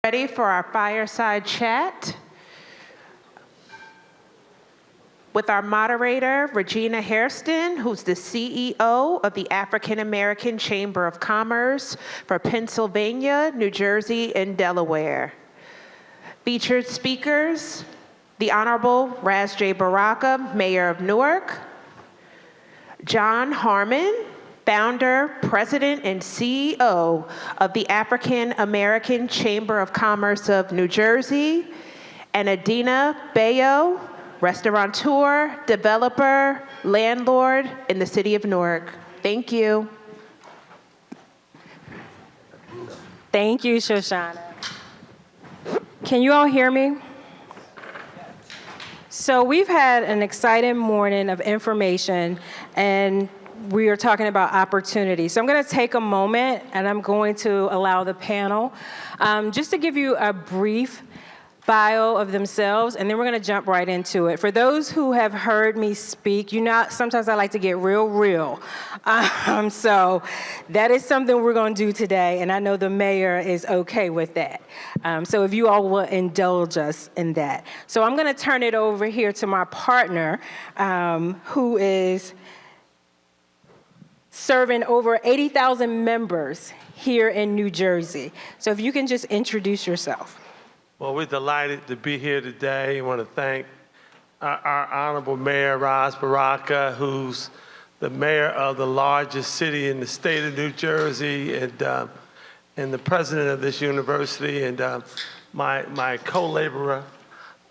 Ready for our fireside chat with our moderator, Regina Hairston, who's the CEO of the African American Chamber of Commerce for Pennsylvania, New Jersey, and Delaware. Featured speakers, the Honorable Ras J. Baraka, Mayor of Newark, John Harmon, founder, president, and CEO of the African American Chamber of Commerce of New Jersey, and Adina Bayo, restaurateur, developer, landlord in the city of Newark. Thank you. Thank you, Shoshana. Can you all hear me? So we've had an exciting morning of information, and we are talking about opportunity. So I'm going to take a moment, and I'm going to allow the panel just to give you a brief bio of themselves, and then we're going to jump right into it. For those who have heard me speak, you know, sometimes I like to get real. So that is something we're going to do today, and I know the mayor is okay with that. So if you all will indulge us in that. So I'm going to turn it over here to my partner, who is serving over 80,000 members here in New Jersey. So if you can just introduce yourself. Well, we're delighted to be here today. I want to thank our Honorable Mayor, Ras Baraka, who's the mayor of the largest city in the state of New Jersey, and the president of this university, and my co-laborer,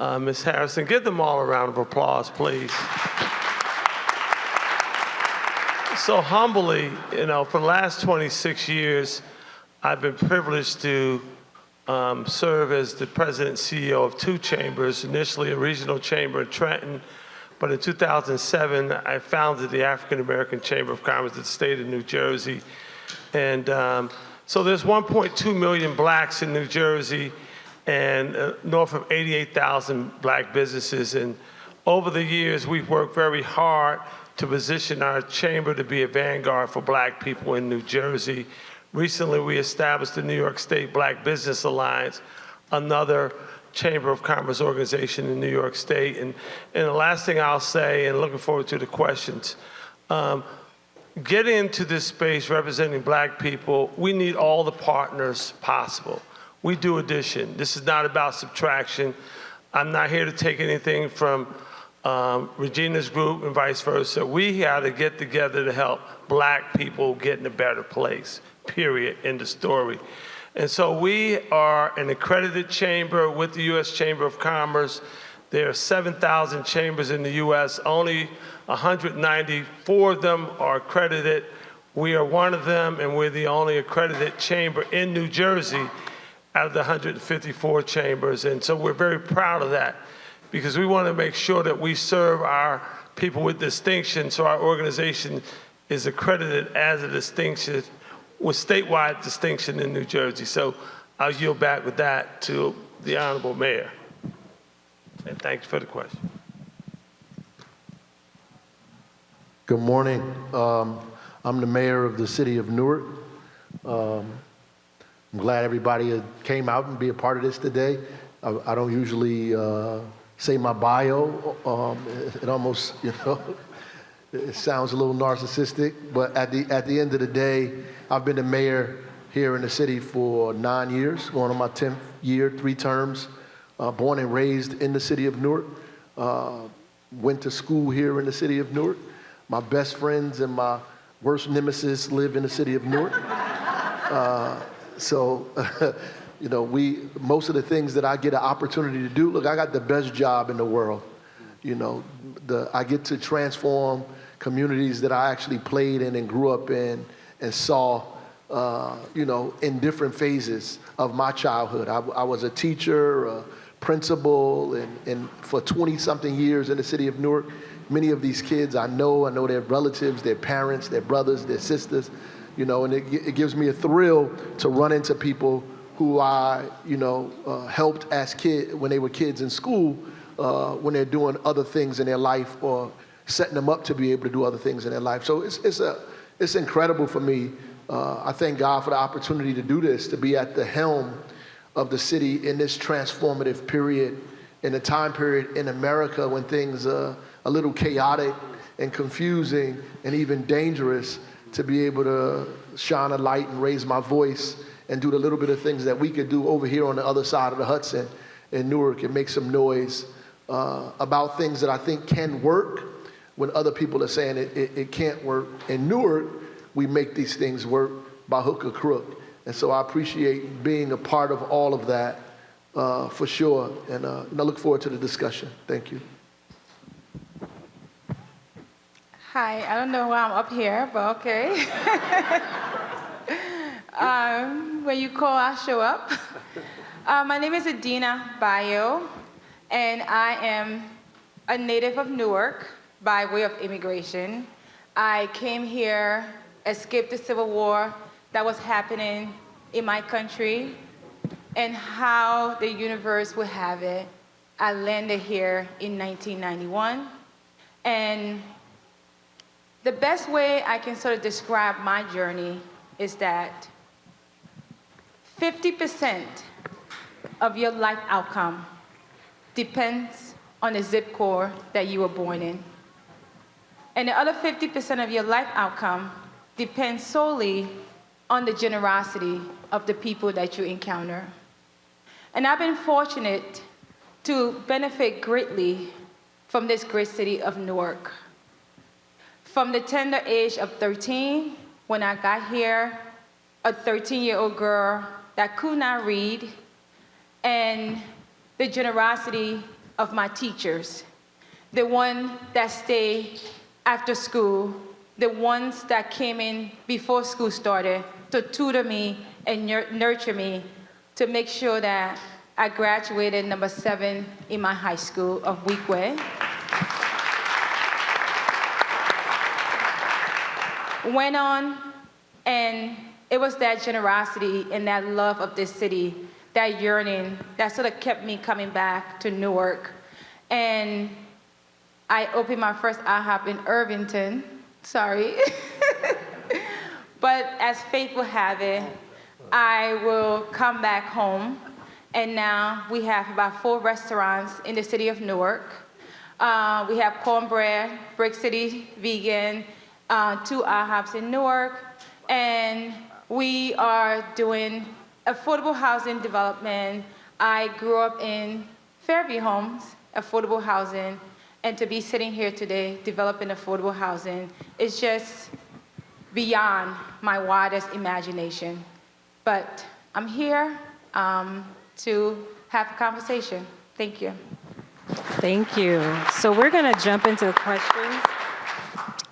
Ms. Harrison. Give them all a round of applause, please. So humbly, for the last 26 years, I've been privileged to serve as the president and CEO of two chambers, initially a regional chamber in Trenton, but in 2007, I founded the African American Chamber of Commerce of the state of New Jersey. And so there's 1.2 million blacks in New Jersey and north of 88,000 black businesses. And over the years, we've worked very hard to position our chamber to be a vanguard for black people in New Jersey. Recently, we established the New York State Black Business Alliance, another Chamber of Commerce organization in New York State. And the last thing I'll say, and looking forward to the questions, getting into this space representing black people, we need all the partners possible. We do addition. This is not about subtraction. I'm not here to take anything from Regina's group and vice versa. We got to get together to help black people get in a better place. Period, end of story. And so we are an accredited chamber with the U.S. Chamber of Commerce. There are 7,000 chambers in the U.S. Only 194 of them are accredited. We are one of them, and we're the only accredited chamber in New Jersey out of the 154 chambers. And so we're very proud of that, because we want to make sure that we serve our people with distinction, so our organization is accredited as a distinction, with statewide distinction in New Jersey. So I'll yield back with that to the Honorable Mayor. And thanks for the question. Good morning. I'm the mayor of the city of Newark. I'm glad everybody came out and be a part of this today. I don't usually say my bio. It almost, it sounds a little narcissistic, but at the end of the day, I've been the mayor here in the city for 9 years, going on my 10th year, 3 terms. Born and raised in the city of Newark. Went to school here in the city of Newark. My best friends and my worst nemesis live in the city of Newark. Most of the things that I get an opportunity to do, look, I got the best job in the world. I get to transform communities that I actually played in and grew up in and saw, in different phases of my childhood. I was a teacher, a principal, and for 20-something years in the city of Newark. Many of these kids I know their relatives, their parents, their brothers, their sisters, and it gives me a thrill to run into people who I, helped as kids when they were kids in school, when they're doing other things in their life or setting them up to be able to do other things in their life. So it's incredible for me. I thank God for the opportunity to do this, to be at the helm of the city in this transformative period, in a time period in America when things are a little chaotic and confusing and even dangerous, to be able to shine a light and raise my voice and do the little bit of things that we could do over here on the other side of the Hudson in Newark and make some noise about things that I think can work when other people are saying it can't work. In Newark, we make these things work by hook or crook. And so I appreciate being a part of all of that for sure. And I look forward to the discussion. Thank you. Hi, I don't know why I'm up here, but okay. When you call, I show up. My name is Adina Bayo, and I am a native of Newark by way of immigration. I came here, escaped the Civil War that was happening in my country, and how the universe would have it, I landed here in 1991. And the best way I can sort of describe my journey is that 50% of your life outcome depends on the zip code that you were born in. And the other 50% of your life outcome depends solely on the generosity of the people that you encounter. And I've been fortunate to benefit greatly from this great city of Newark. From the tender age of 13, when I got here, a 13-year-old girl that could not read, and the generosity of my teachers, the ones that stayed after school, the ones that came in before school started to tutor me and nurture me to make sure that I graduated number 7 in my high school of Weequahic. Went on, and it was that generosity and that love of this city, that yearning, that sort of kept me coming back to Newark. And I opened my first IHOP in Irvington, sorry. But as fate will have it, I will come back home. And now we have about 4 restaurants in the city of Newark. We have Cornbread, Brick City Vegan, 2 IHOPs in Newark, and we are doing affordable housing development. I grew up in Fairview Homes, affordable housing, and to be sitting here today developing affordable housing is just beyond my wildest imagination. But I'm here to have a conversation. Thank you. Thank you. So we're going to jump into the questions.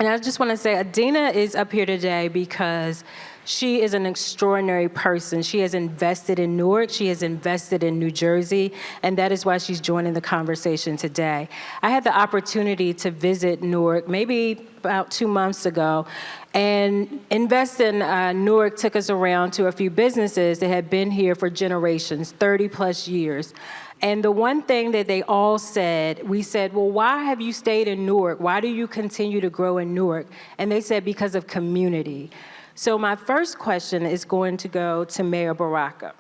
And I just want to say, Adina is up here today because she is an extraordinary person. She has invested in Newark, she has invested in New Jersey, and that is why she's joining the conversation today. I had the opportunity to visit Newark maybe about 2 months ago, and Invest in Newark took us around to a few businesses that had been here for generations, 30 plus years. And the one thing that they all said, we said, well, why have you stayed in Newark? Why do you continue to grow in Newark? And they said, because of community. So my first question is going to go to Mayor Baraka.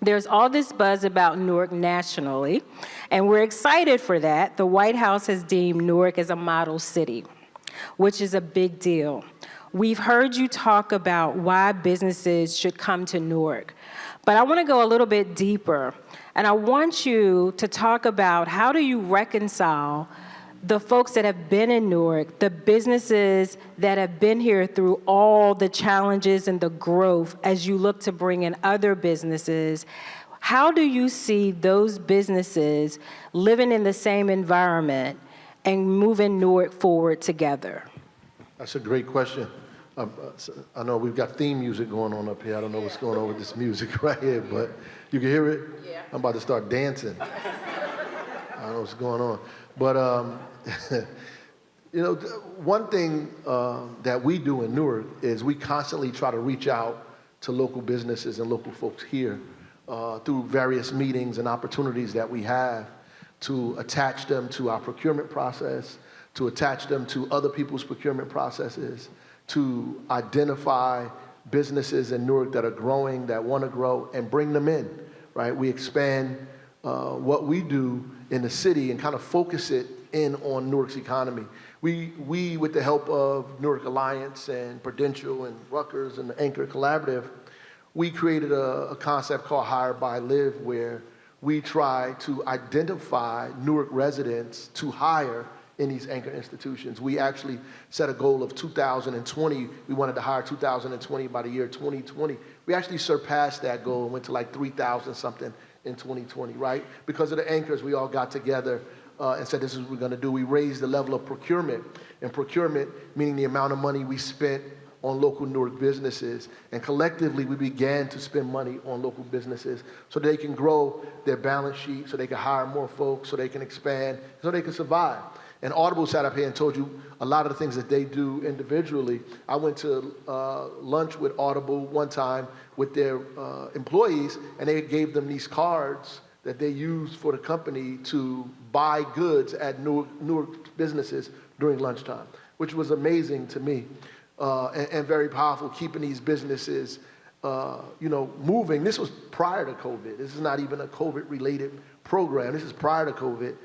There's all this buzz about Newark nationally, and we're excited for that. The White House has deemed Newark as a model city, which is a big deal. We've heard you talk about why businesses should come to Newark, but I want to go a little bit deeper. And I want you to talk about how do you reconcile the folks that have been in Newark, the businesses that have been here through all the challenges and the growth as you look to bring in other businesses. How do you see those businesses living in the same environment and moving Newark forward together? That's a great question. I know we've got theme music going on up here. I don't know what's going on with this music right here, but you can hear it? Yeah. I'm about to start dancing. I don't know what's going on. But, you know, one thing that we do in Newark is we constantly try to reach out to local businesses and local folks here through various meetings and opportunities that we have to attach them to our procurement process, to attach them to other people's procurement processes, to identify businesses in Newark that are growing, that want to grow, and bring them in, right? We expand what we do in the city and kind of focus it in on Newark's economy. We, with the help of Newark Alliance and Prudential and Rutgers and the Anchor Collaborative, we created a concept called Hire, Buy, Live, where we try to identify Newark residents to hire in these anchor institutions. We actually set a goal of 2020. We wanted to hire 2020 by the year 2020. We actually surpassed that goal and went to like 3,000 something in 2020, right? Because of the anchors, we all got together and said, this is what we're gonna do. We raised the level of procurement, and procurement meaning the amount of money we spent on local Newark businesses. And collectively, we began to spend money on local businesses so they can grow their balance sheet, so they can hire more folks, so they can expand, so they can survive. And Audible sat up here and told you a lot of the things that they do individually. I went to lunch with Audible one time with their employees, and they gave them these cards that they use for the company to buy goods at Newark businesses during lunchtime, which was amazing to me and very powerful, keeping these businesses moving. This was prior to COVID. This is not even a COVID-related program. This is prior to COVID.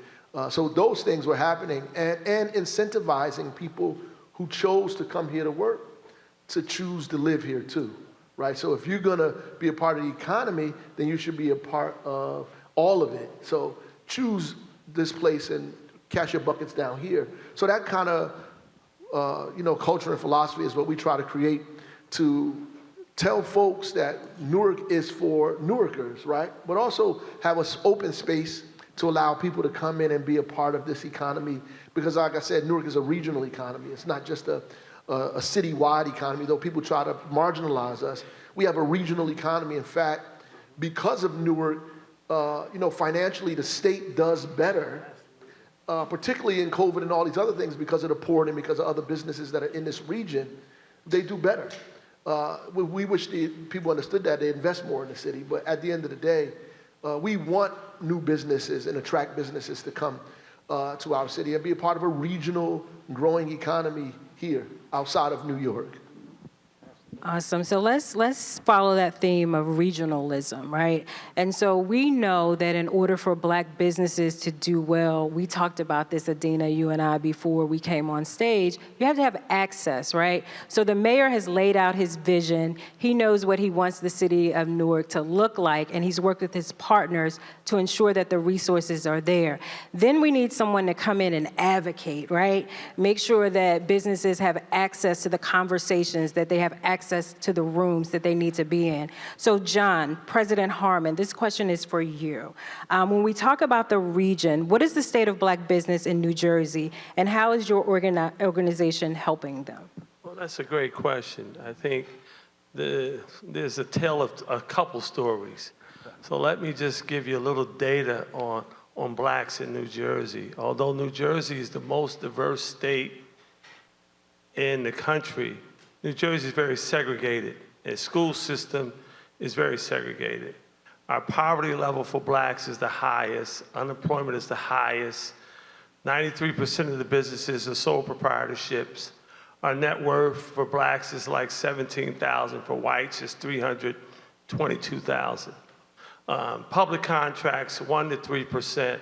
So those things were happening, and incentivizing people who chose to come here to work to choose to live here too, right? So if you're gonna be a part of the economy, then you should be a part of all of it. So choose this place and cash your buckets down here. So that kind of culture and philosophy is what we try to create to tell folks that Newark is for Newarkers, right? But also have an open space to allow people to come in and be a part of this economy. Because like I said, Newark is a regional economy. It's not just a citywide economy, though people try to marginalize us. We have a regional economy. In fact, because of Newark, financially the state does better, particularly in COVID and all these other things, because of the port and because of other businesses that are in this region, they do better. We wish people understood that. They invest more in the city. But at the end of the day, we want new businesses and attract businesses to come to our city and be a part of a regional growing economy here outside of New York. Awesome. So let's follow that theme of regionalism, right? And so we know that in order for Black businesses to do well, we talked about this, Adina, you and I, before we came on stage, you have to have access, right? So the mayor has laid out his vision. He knows what he wants the city of Newark to look like, and he's worked with his partners to ensure that the resources are there. Then we need someone to come in and advocate, right? Make sure that businesses have access to the conversations, that they have access to the rooms that they need to be in. So John, President Harmon, this question is for you. When we talk about the region, what is the state of Black business in New Jersey, and how is your organization helping them? Well, that's a great question. I think there's a tale of a couple stories. So let me just give you a little data on Blacks in New Jersey. Although New Jersey is the most diverse state in the country, New Jersey is very segregated. Its school system is very segregated. Our poverty level for Blacks is the highest. Unemployment is the highest. 93% of the businesses are sole proprietorships. Our net worth for Blacks is like $17,000. For whites, it's $322,000. Public contracts, 1% to 3%.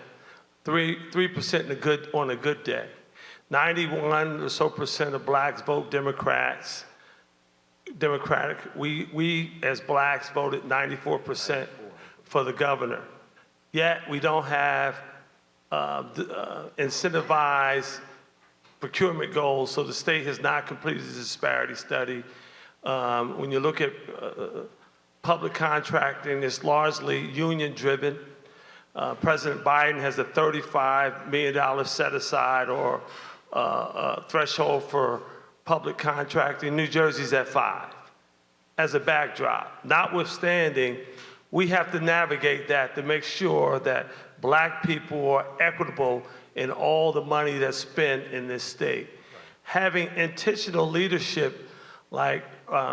3% on a good day. 91% or so of Blacks vote Democratic. We as Blacks voted 94% for the governor. Yet we don't have incentivized procurement goals, so the state has not completed the disparity study. When you look at public contracting, it's largely union-driven. President Biden has a $35 million set aside or threshold for public contracting. New Jersey's at 5 as a backdrop. Notwithstanding, we have to navigate that to make sure that Black people are equitable in all the money that's spent in this state. Right. Having intentional leadership like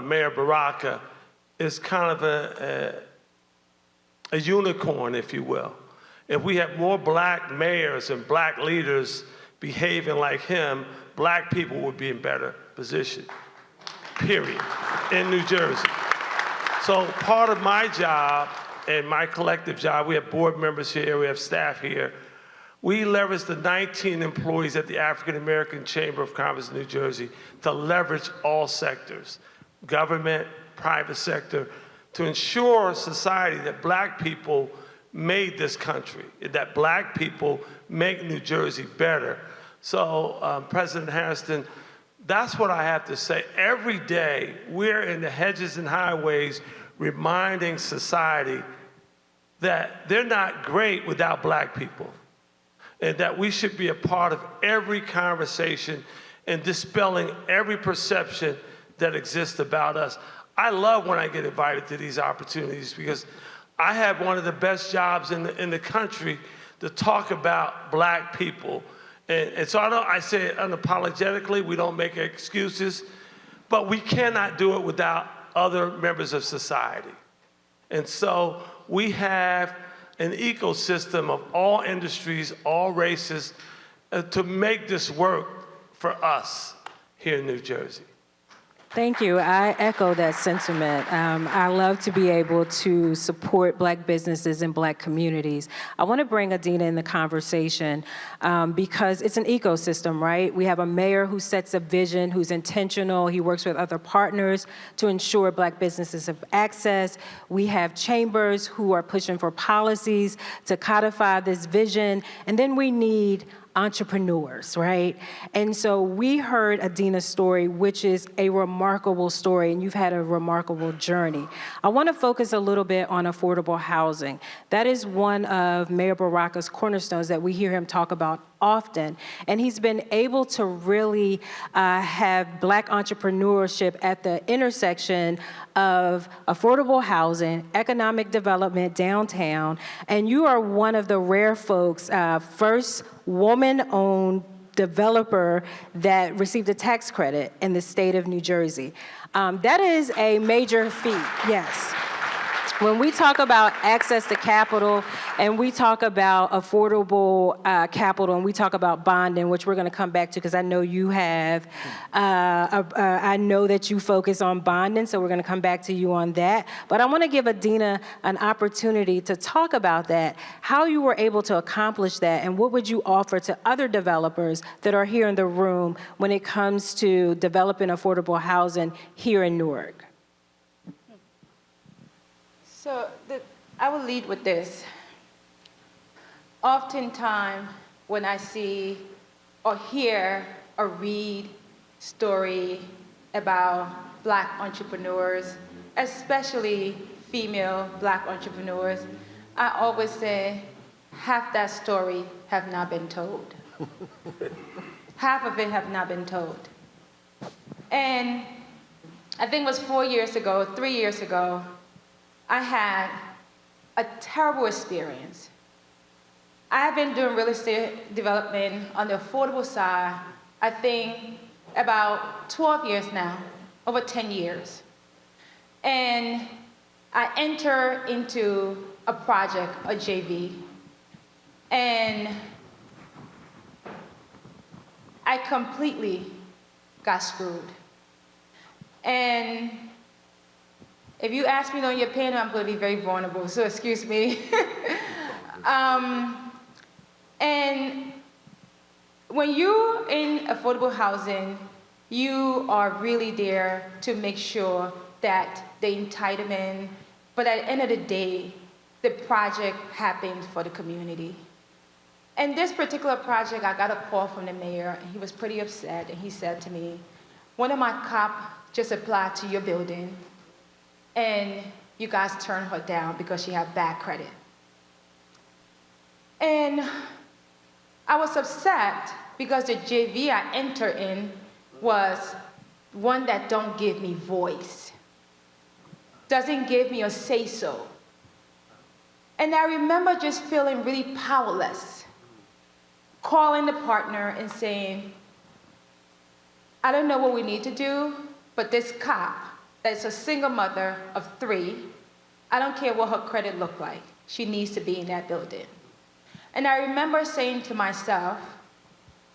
Mayor Baraka is kind of a unicorn, if you will. If we have more Black mayors and Black leaders behaving like him, Black people would be in better position, period, in New Jersey. So part of my job and my collective job, we have board members here, we have staff here, we leverage the 19 employees at the African American Chamber of Commerce in New Jersey to leverage all sectors, government, private sector, to ensure society that black people made this country, that black people make New Jersey better. So, President Hairston, that's what I have to say. Every day, we're in the hedges and highways reminding society that they're not great without black people, and that we should be a part of every conversation and dispelling every perception that exists about us. I love when I get invited to these opportunities because I have one of the best jobs in the country to talk about black people. And so I say it unapologetically, we don't make excuses, but we cannot do it without other members of society. And so we have an ecosystem of all industries, all races, to make this work for us here in New Jersey. Thank you. I echo that sentiment. I love to be able to support black businesses and black communities. I want to bring Adina in the conversation because it's an ecosystem, right? We have a mayor who sets a vision, who's intentional. He works with other partners to ensure black businesses have access. We have chambers who are pushing for policies to codify this vision. And then we need entrepreneurs, right? And so we heard Adina's story, which is a remarkable story, and you've had a remarkable journey. I want to focus a little bit on affordable housing. That is one of Mayor Baraka's cornerstones that we hear him talk about often. And he's been able to really have black entrepreneurship at the intersection of affordable housing, economic development downtown, and you are one of the rare folks, first woman-owned developer that received a tax credit in the state of New Jersey. That is a major feat, yes. When we talk about access to capital and we talk about affordable capital and we talk about bonding, which we're going to come back to because I know you have, I know that you focus on bonding, so we're going to come back to you on that. But I want to give Adina an opportunity to talk about that, how you were able to accomplish that, and what would you offer to other developers that are here in the room when it comes to developing affordable housing here in Newark? So I will lead with this. Oftentimes, when I see or hear or read story about black entrepreneurs, especially female black entrepreneurs, I always say, half that story have not been told. Half of it have not been told. And I think it was 3 years ago, I had a terrible experience. I have been doing real estate development on the affordable side, I think about 12 years now, over 10 years. And I enter into a project, a JV, and I completely got screwed. And if you ask me on your panel, I'm going to be very vulnerable, so excuse me. And when you're in affordable housing, you are really there to make sure that the entitlement, but at the end of the day, the project happens for the community. And this particular project, I got a call from the mayor, and he was pretty upset, and he said to me, one of my cops just applied to your building, and you guys turned her down because she had bad credit. And I was upset because the JV I entered in was one that don't give me voice, doesn't give me a say-so. And I remember just feeling really powerless, calling the partner and saying, I don't know what we need to do, but this cop, that's a single mother of 3, I don't care what her credit look like, she needs to be in that building. And I remember saying to myself,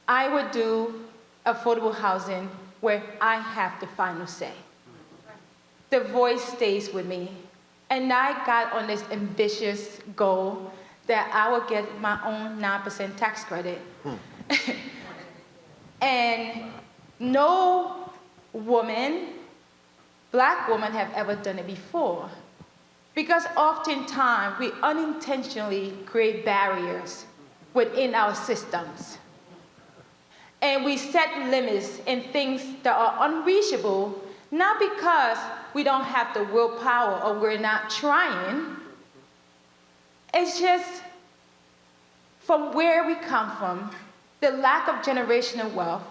I would do affordable housing where I have the final say. The voice stays with me. And I got on this ambitious goal that I would get my own 9% tax credit. And no woman, black woman, have ever done it before. Because oftentimes we unintentionally create barriers within our systems. And we set limits and things that are unreachable, not because we don't have the willpower or we're not trying. It's just from where we come from, the lack of generational wealth,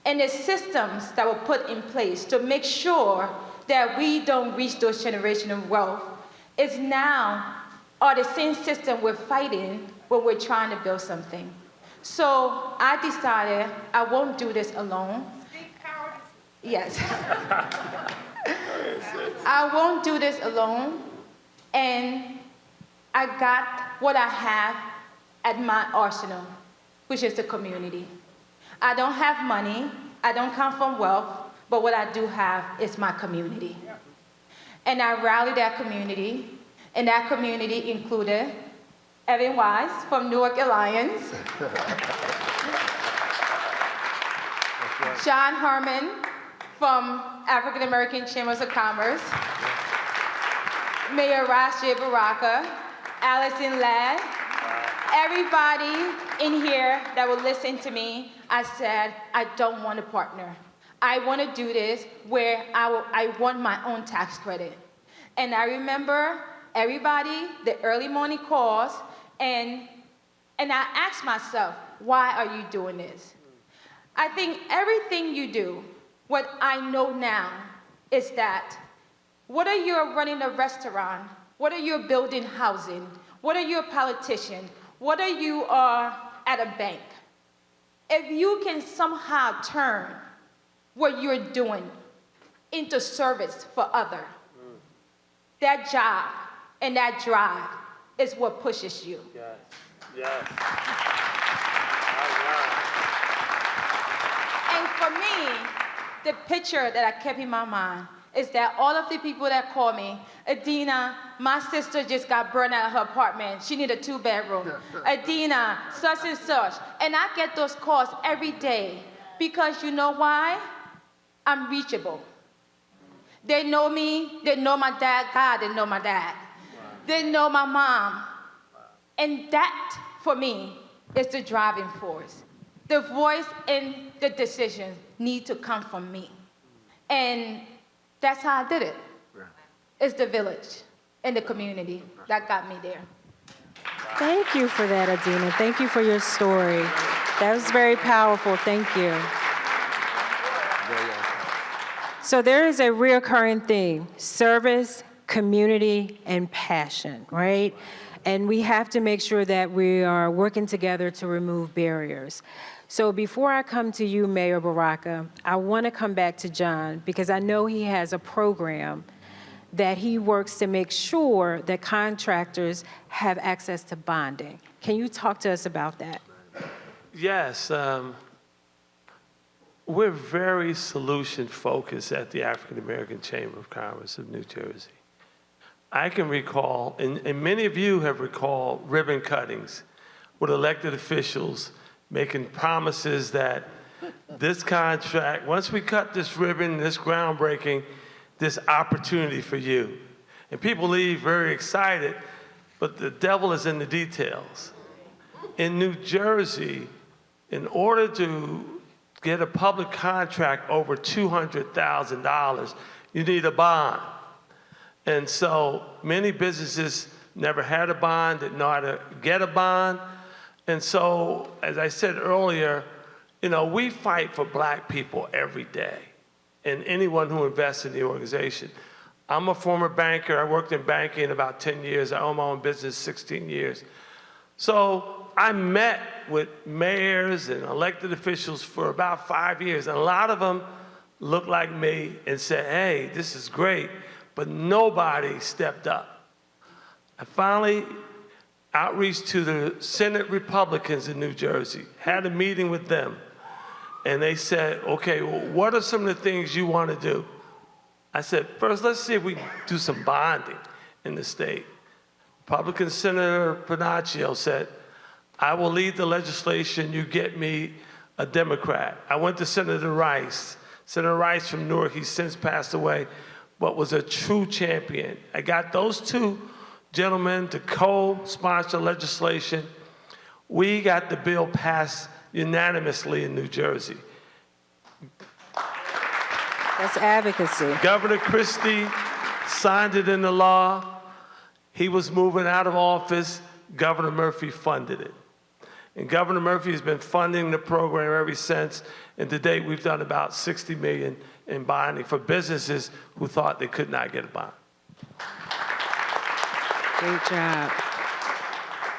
and the systems that were put in place to make sure that we don't reach those generational wealth is now are the same system we're fighting when we're trying to build something. So I decided I won't do this alone. Yes. I won't do this alone. And I got what I have at my arsenal, which is the community. I don't have money, I don't come from wealth, but what I do have is my community. And I rallied that community, and that community included Evan Wise from Newark Alliance, John Herman from African American Chambers of Commerce, Mayor Rashid Baraka, Allison Ladd, everybody in here that will listen to me. I said, I don't want to partner. I want to do this where I want my own tax credit. And I remember everybody, the early morning calls, and I asked myself, why are you doing this? I think everything you do, what I know now is that whether you're running a restaurant, whether you're building housing, whether you're a politician, whether you are at a bank, if you can somehow turn what you're doing into service for others, that job and that drive is what pushes you. Yes. Yes. And for me, the picture that I kept in my mind is that all of the people that call me, Adina, my sister just got burned out of her apartment. She need a 2-bedroom. Adina, such and such. And I get those calls every day because you know why? I'm reachable. They know me, they know my dad, God, they know my dad. They know my mom. And that, for me, is the driving force. The voice and the decision need to come from me. And that's how I did it. It's the village and the community that got me there. Thank you for that, Adina. Thank you for your story. That was very powerful. Thank you. So there is a reoccurring theme: service, community, and passion, right? And we have to make sure that we are working together to remove barriers. So before I come to you, Mayor Baraka, I want to come back to John because I know he has a program that he works to make sure that contractors have access to bonding. Can you talk to us about that? Yes. We're very solution-focused at the African American Chamber of Commerce of New Jersey. I can recall, and many of you have recalled, ribbon cuttings with elected officials making promises that this contract, once we cut this ribbon, this groundbreaking, this opportunity for you. And people leave very excited, but the devil is in the details. In New Jersey, in order to get a public contract over $200,000, you need a bond. And so many businesses never had a bond, didn't know how to get a bond. And so, as I said earlier, we fight for black people every day and anyone who invests in the organization. I'm a former banker. I worked in banking about 10 years. I own my own business 16 years. So I met with mayors and elected officials for about 5 years. And a lot of them looked like me and said, hey, this is great, but nobody stepped up. I finally outreached to the Senate Republicans in New Jersey, had a meeting with them, and they said, okay, well, what are some of the things you want to do? I said, first, let's see if we can do some bonding. in the state. Republican Senator Panaccio said, I will lead the legislation, you get me a Democrat. I went to Senator Rice. Senator Rice from Newark, he's since passed away, but was a true champion. I got those two gentlemen to co-sponsor legislation. We got the bill passed unanimously in New Jersey. That's advocacy. Governor Christie signed it into law. He was moving out of office. Governor Murphy funded it. And Governor Murphy has been funding the program ever since. And to date, we've done about $60 million in bonding for businesses who thought they could not get a bond. Great job.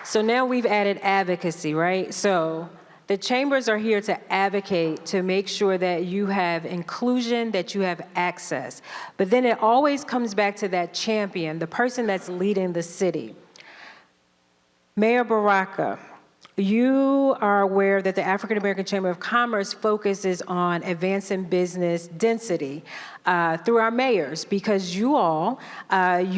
So now we've added advocacy, right? So the chambers are here to advocate to make sure that you have inclusion, that you have access. But then it always comes back to that champion, the person that's leading the city. Mayor Baraka, you are aware that the African American Chamber of Commerce focuses on advancing business density through our mayors because you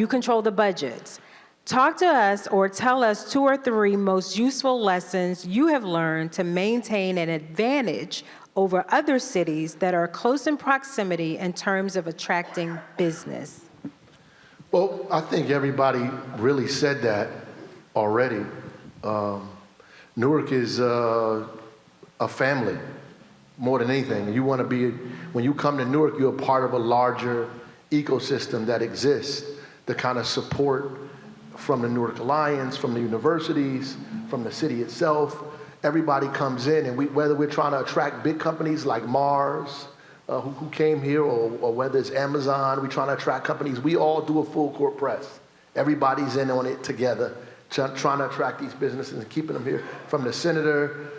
control the budgets. Talk to us or tell us 2 or 3 most useful lessons you have learned to maintain an advantage over other cities that are close in proximity in terms of attracting business. Well, I think everybody really said that already. Newark is a family more than anything. You want to be, when you come to Newark, you're a part of a larger ecosystem that exists, the kind of support from the Newark Alliance, from the universities, from the city itself. Everybody comes in, and whether we're trying to attract big companies like Mars, who came here, or whether it's Amazon, we're trying to attract companies, we all do a full court press. Everybody's in on it together, trying to attract these businesses and keeping them here, from the senator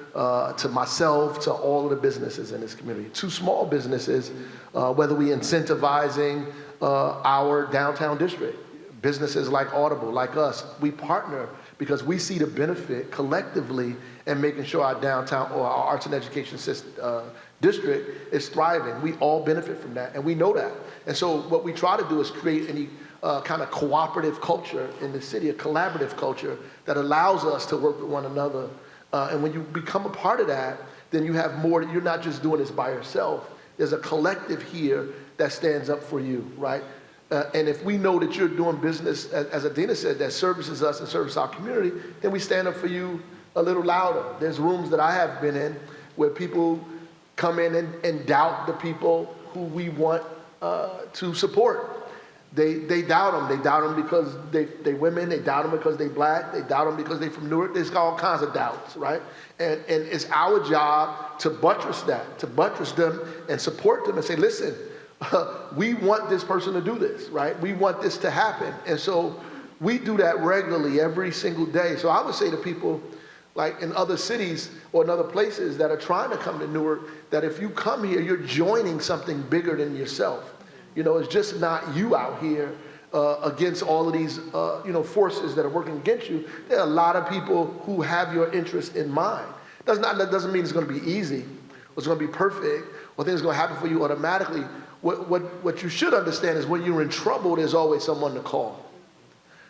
to myself to all of the businesses in this community. 2 small businesses, whether we incentivizing our downtown district. Businesses like Audible, like us, we partner because we see the benefit collectively in making sure our downtown or our arts and education district is thriving. We all benefit from that, and we know that. And so what we try to do is create any kind of cooperative culture in the city, a collaborative culture that allows us to work with one another. And when you become a part of that, then you have more. You're not just doing this by yourself. There's a collective here that stands up for you, right? And if we know that you're doing business, as Adina said, that services us and services our community, then we stand up for you a little louder. There's rooms that I have been in where people come in and doubt the people who we want to support. They doubt them. They doubt them because they women. They doubt them because they black. They doubt them because they from Newark. There's all kinds of doubts, right? And it's our job to buttress that, to buttress them and support them and say, listen, we want this person to do this, right? We want this to happen. And so we do that regularly every single day. So I would say to people like in other cities or in other places that are trying to come to Newark, that if you come here, you're joining something bigger than yourself. You know, it's just not you out here against all of these, forces that are working against you. There are a lot of people who have your interest in mind. That doesn't mean it's going to be easy, or it's going to be perfect, or things are going to happen for you automatically. What you should understand is when you're in trouble, there's always someone to call,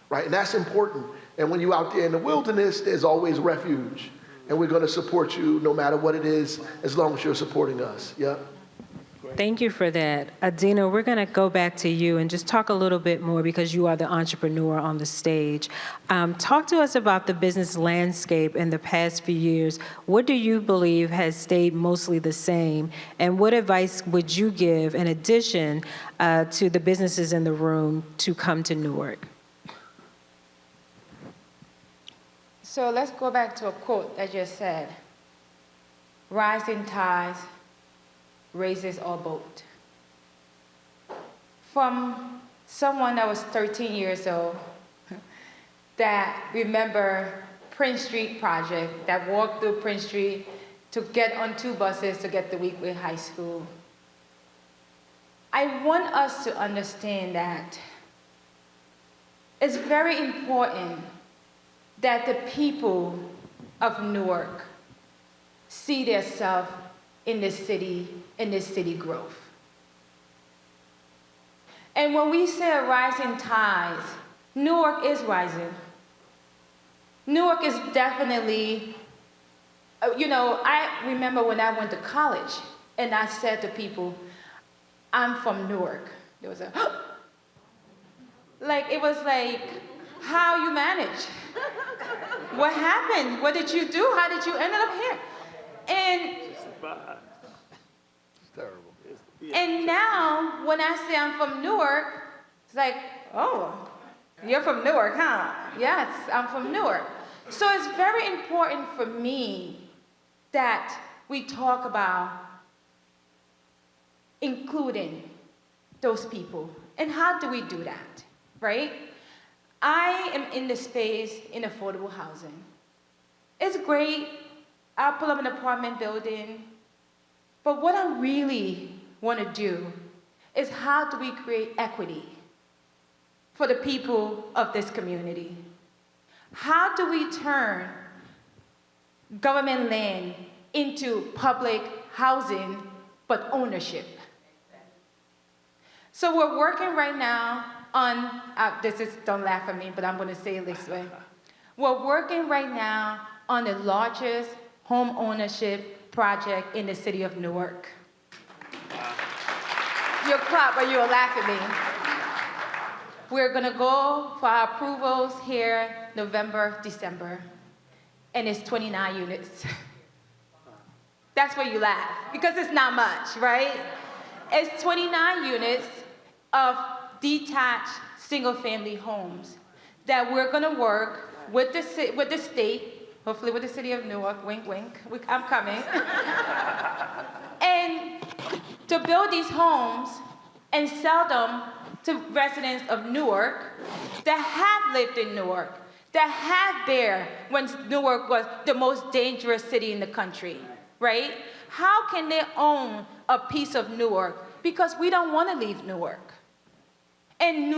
right? And that's important. And when you're out there in the wilderness, there's always refuge. And we're going to support you no matter what it is, as long as you're supporting us. Yeah. Thank you for that. Adina, we're going to go back to you and just talk a little bit more because you are the entrepreneur on the stage. Talk to us about the business landscape in the past few years. What do you believe has stayed mostly the same? And what advice would you give in addition to the businesses in the room to come to Newark? So let's go back to a quote that just said, rising tides raises our boat. From someone that was 13 years old that remember Prince Street project, that walked through Prince Street to get on 2 buses to get to Weequahic High School. I want us to understand that it's very important that the people of Newark see themselves in this city growth. And when we say a rising tide Newark is rising. Newark is definitely, I remember when I went to college and I said to people, I'm from Newark. There was a, it was like, how you manage? What happened? What did you do? How did you end up here? And It's terrible. And now, when I say I'm from Newark, it's like, oh, you're from Newark, huh? Yes, I'm from Newark. So it's very important for me that we talk about including those people. And how do we do that, right? I am in the space in affordable housing. It's great. I'll pull up an apartment building. But what I really want to do is how do we create equity for the people of this community? How do we turn government land into public housing but ownership? So we're working right now on, don't laugh at me, but I'm going to say it this way. We're working right now on the largest home ownership project in the city of Newark. You'll clap or you'll laugh at me. We're going to go for our approvals here November, December, and it's 29 units. That's where you laugh, because it's not much, right? It's 29 units of detached single-family homes that we're going to work with the state, hopefully with the city of Newark, wink, wink, I'm coming, and to build these homes and sell them to residents of Newark that have lived in Newark, that have there when Newark was the most dangerous city in the country, right? How can they own a piece of Newark? Because we don't want to leave Newark. And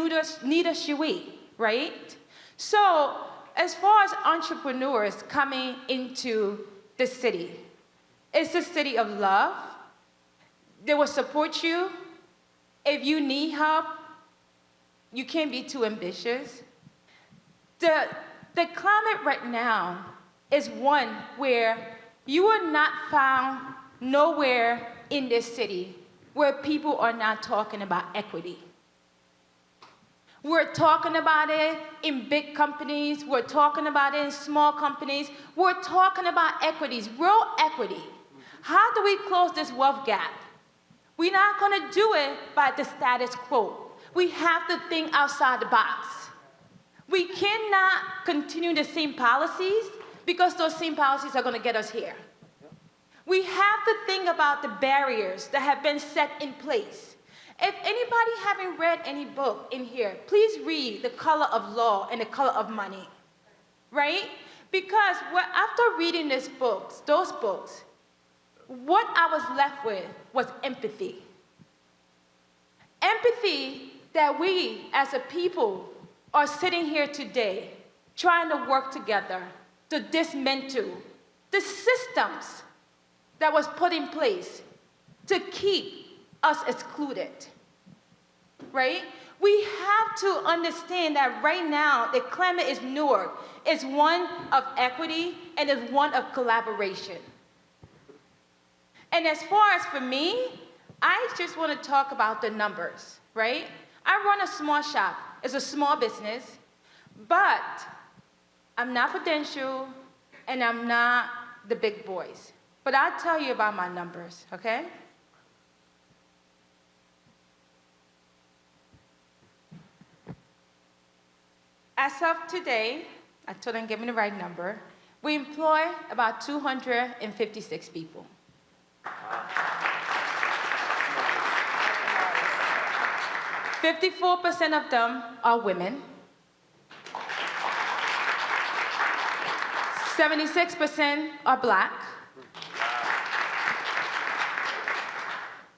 neither should we, right? So as far as entrepreneurs coming into the city, it's a city of love. They will support you. If you need help, you can't be too ambitious. The climate right now is one where you are not found nowhere in this city where people are not talking about equity. We're talking about it in big companies. We're talking about it in small companies. We're talking about equities, real equity. How do we close this wealth gap? We're not going to do it by the status quo. We have to think outside the box. We cannot continue the same policies because those same policies are going to get us here. We have to think about the barriers that have been set in place. If anybody haven't read any book in here, please read The Color of Law and The Color of Money, right? Because after reading those books, what I was left with was empathy. Empathy that we as a people are sitting here today trying to work together to dismantle the systems that was put in place to keep us excluded, right? We have to understand that right now the climate is Newark. It's one of equity and it's one of collaboration. And as far as for me, I just want to talk about the numbers, right? I run a small shop. It's a small business, but I'm not prudential and I'm not the big boys. But I'll tell you about my numbers, okay? As of today, I told them give me the right number, we employ about 256 people. 54% of them are women. 76% are Black.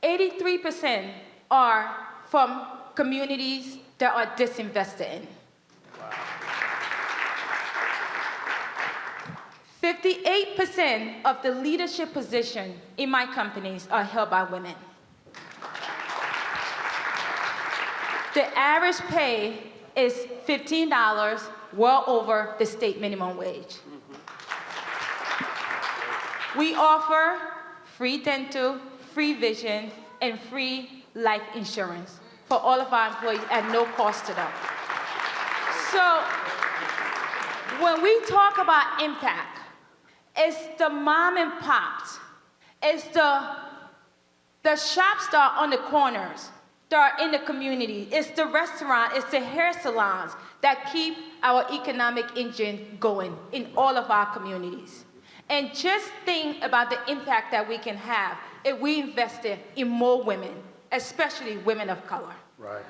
83% are from communities that are disinvested in. 58% of the leadership position in my companies are held by women. The average pay is $15, well over the state minimum wage. We offer free dental, free vision, and free life insurance for all of our employees at no cost to them. So when we talk about impact, it's the mom and pops, it's the shops that are on the corners, that are in the community, it's the restaurant, it's the hair salons that keep our economic engine going in all of our communities. And just think about the impact that we can have if we invested in more women, especially women of color. Right.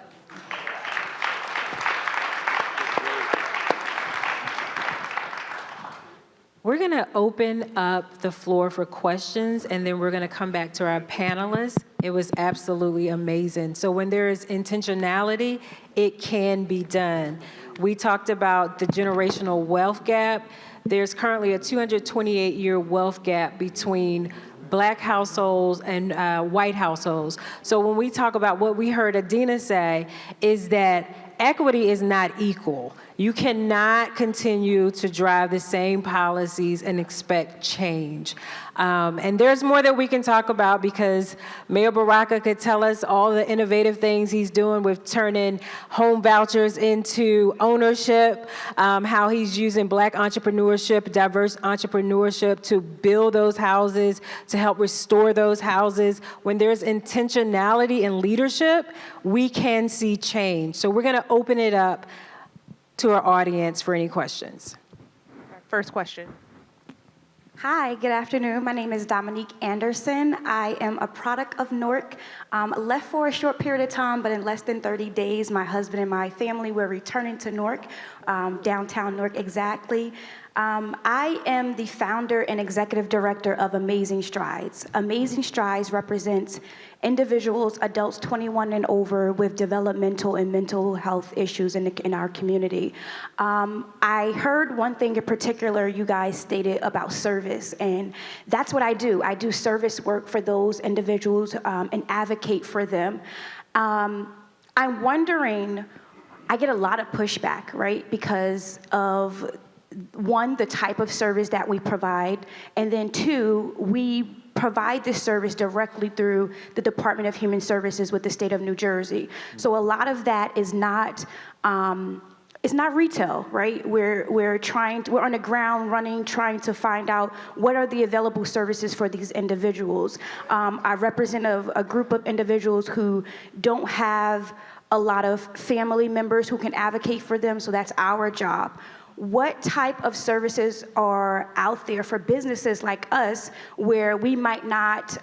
We're going to open up the floor for questions, and then we're going to come back to our panelists. It was absolutely amazing. So when there is intentionality, it can be done. We talked about the generational wealth gap. There's currently a 228-year wealth gap between Black households and white households. So when we talk about what we heard Adina say is that equity is not equal. You cannot continue to drive the same policies and expect change. And there's more that we can talk about because Mayor Baraka could tell us all the innovative things he's doing with turning home vouchers into ownership, how he's using Black entrepreneurship, diverse entrepreneurship to build those houses, to help restore those houses. When there's intentionality in leadership, we can see change. So we're going to open it up to our audience for any questions. First question. Hi, good afternoon. My name is Dominique Anderson. I am a product of Newark. Left for a short period of time, but in less than 30 days, my husband and my family were returning to Newark, downtown Newark exactly. I am the founder and executive director of Amazing Strides. Amazing Strides represents individuals, adults 21 and over with developmental and mental health issues in our community. I heard one thing in particular you guys stated about service, and that's what I do. I do service work for those individuals and advocate for them. I'm wondering, I get a lot of pushback, right, because of one, the type of service that we provide, and then two, we provide this service directly through the Department of Human Services with the state of New Jersey. So a lot of that is not, it's not retail, right? We're on the ground running, trying to find out what are the available services for these individuals. I represent a group of individuals who don't have a lot of family members who can advocate for them, so that's our job. What type of services are out there for businesses like us where we might not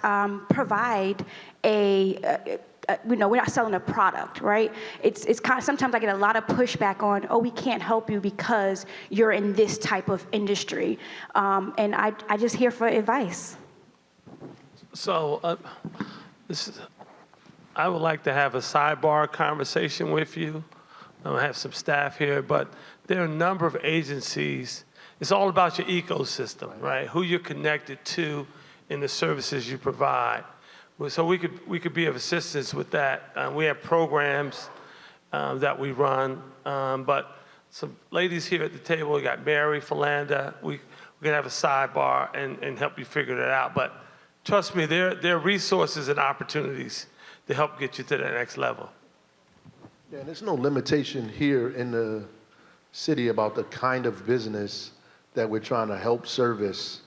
provide we're not selling a product, right? It's kind of, sometimes I get a lot of pushback on, oh, we can't help you because you're in this type of industry. And I just here for advice. So I would like to have a sidebar conversation with you. I have some staff here, but there are a number of agencies. It's all about your ecosystem, right? Who you're connected to in the services you provide. So we could be of assistance with that. We have programs that we run, but some ladies here at the table, we got Mary, Philanda. We can have a sidebar and help you figure that out. But trust me, there are resources and opportunities to help get you to the next level. Yeah, and there's no limitation here in the city about the kind of business that we're trying to help service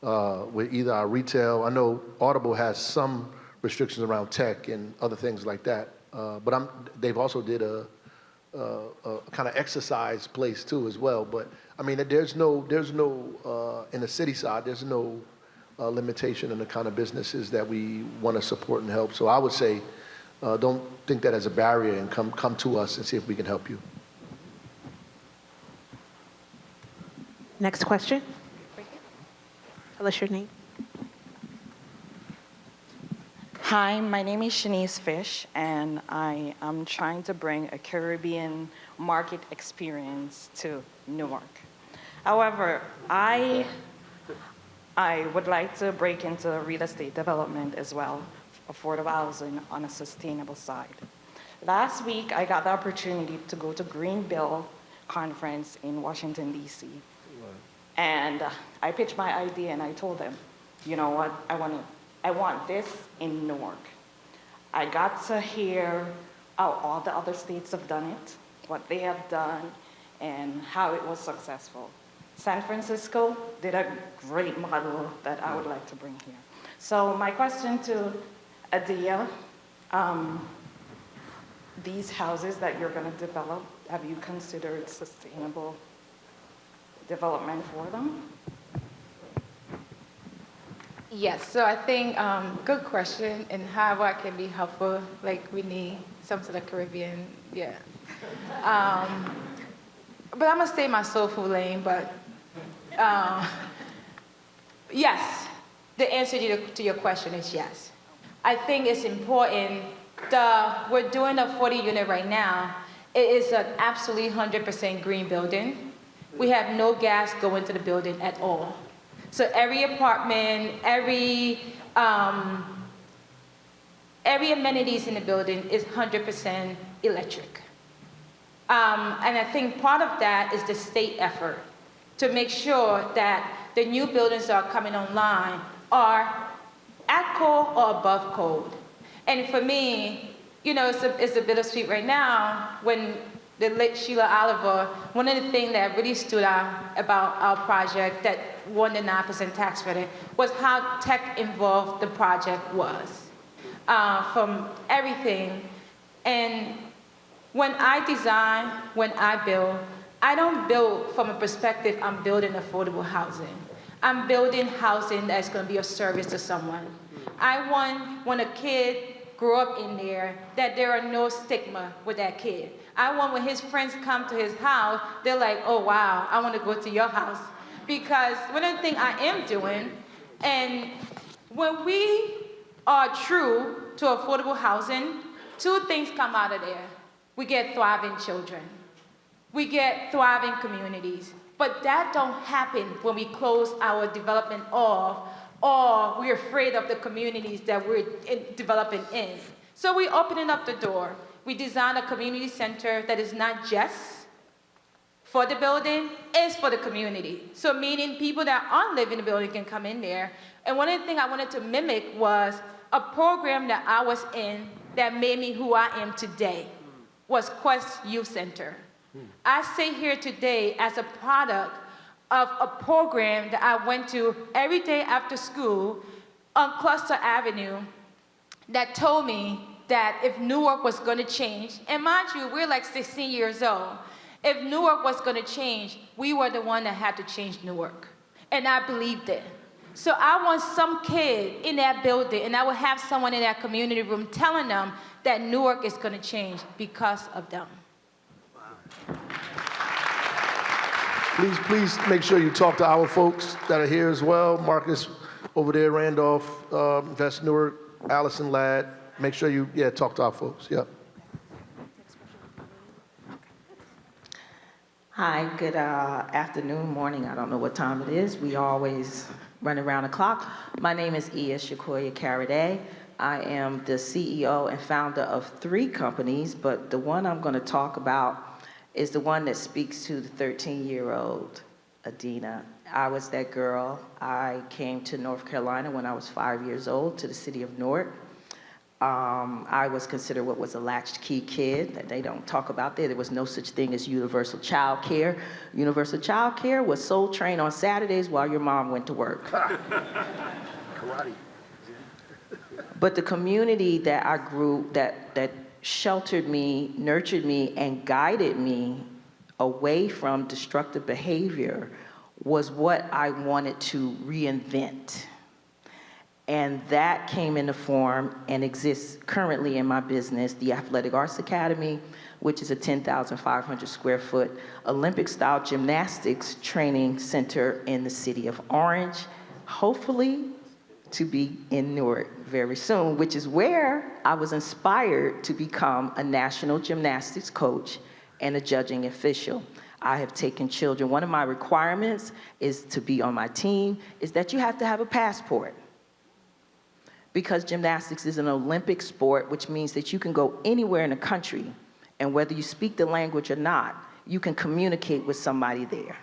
with either our retail. I know Audible has some restrictions around tech and other things like that, but they've also did a kind of exercise place too as well. But I mean, there's no in the city side, there's no limitation in the kind of businesses that we want to support and help. So I would say, don't think that as a barrier and come to us and see if we can help you. Next question. Tell us your name. Hi, my name is Shanice Fish, and I am trying to bring a Caribbean market experience to Newark. However, I would like to break into real estate development as well, affordable housing on a sustainable side. Last week, I got the opportunity to go to Greenville Conference in Washington, D.C. And I pitched my idea and I told them, you know what, I want this in Newark. I got to hear how all the other states have done it, what they have done, and how it was successful. San Francisco did a great model that I would like to bring here. So my question to Adia, these houses that you're going to develop, have you considered sustainable development for them? Yes, so I think good question, and how I can be helpful. Like we need some sort of Caribbean, yeah. But I'm gonna stay in my soul food lane. But yes, the answer to your question is yes. I think it's important. We're doing a 40 unit right now. It is an absolutely 100% green building. We have no gas going to the building at all. So every apartment, every amenities in the building is 100% electric. And I think part of that is the state effort to make sure that the new buildings that are coming online are at code or above code. And for me, you know, it's a bittersweet right now when the late Sheila Oliver, one of the things that really stood out about our project that won the 9% tax credit was how tech involved the project was, from everything. And when I design, when I build, I don't build from a perspective I'm building affordable housing. I'm building housing that's going to be of service to someone. I want, when a kid grow up in there, that there are no stigma with that kid. I want when his friends come to his house, they're like, oh wow, I want to go to your house. Because one of the things I am doing, and when we are true to affordable housing, two things come out of there. We get thriving children. We get thriving communities. But that don't happen when we close our development off, or we're afraid of the communities that we're developing in. So we're opening up the door. We design a community center that is not just for the building, it's for the community. So meaning people that aren't living in the building can come in there. And one of the things I wanted to mimic was a program that I was in that made me who I am today, was Quest Youth Center. I sit here today as a product of a program that I went to every day after school on Cluster Avenue that told me that if Newark was going to change, and mind you, we're like 16 years old, if Newark was going to change, we were the one that had to change Newark. And I believed it. So I want some kid in that building, and I will have someone in that community room telling them that Newark is going to change because of them. Please make sure you talk to our folks that are here as well. Marcus over there, Randolph, Invest Newark, Allison Ladd. Make sure you, talk to our folks. Yep. Hi, good afternoon, morning. I don't know what time it is. We always run around the clock. My name is Ia Shakoya Carade. I am the CEO and founder of 3 companies, but the one I'm going to talk about is the one that speaks to the 13-year-old Adina. I was that girl. I came to North Carolina when I was 5 years old, to the city of Newark. I was considered what was a latchkey kid that they don't talk about there. There was no such thing as universal child care. Universal child care was soul train on Saturdays while your mom went to work. Karate. But the community that I grew, that sheltered me, nurtured me, and guided me away from destructive behavior was what I wanted to reinvent. And that came in the form and exists currently in my business, the Athletic Arts Academy, which is a 10,500 square foot Olympic-style gymnastics training center in the city of Orange, hopefully to be in Newark very soon, which is where I was inspired to become a national gymnastics coach and a judging official. I have taken children. One of my requirements is to be on my team is that you have to have a passport. because gymnastics is an Olympic sport, which means that you can go anywhere in the country, and whether you speak the language or not, you can communicate with somebody there.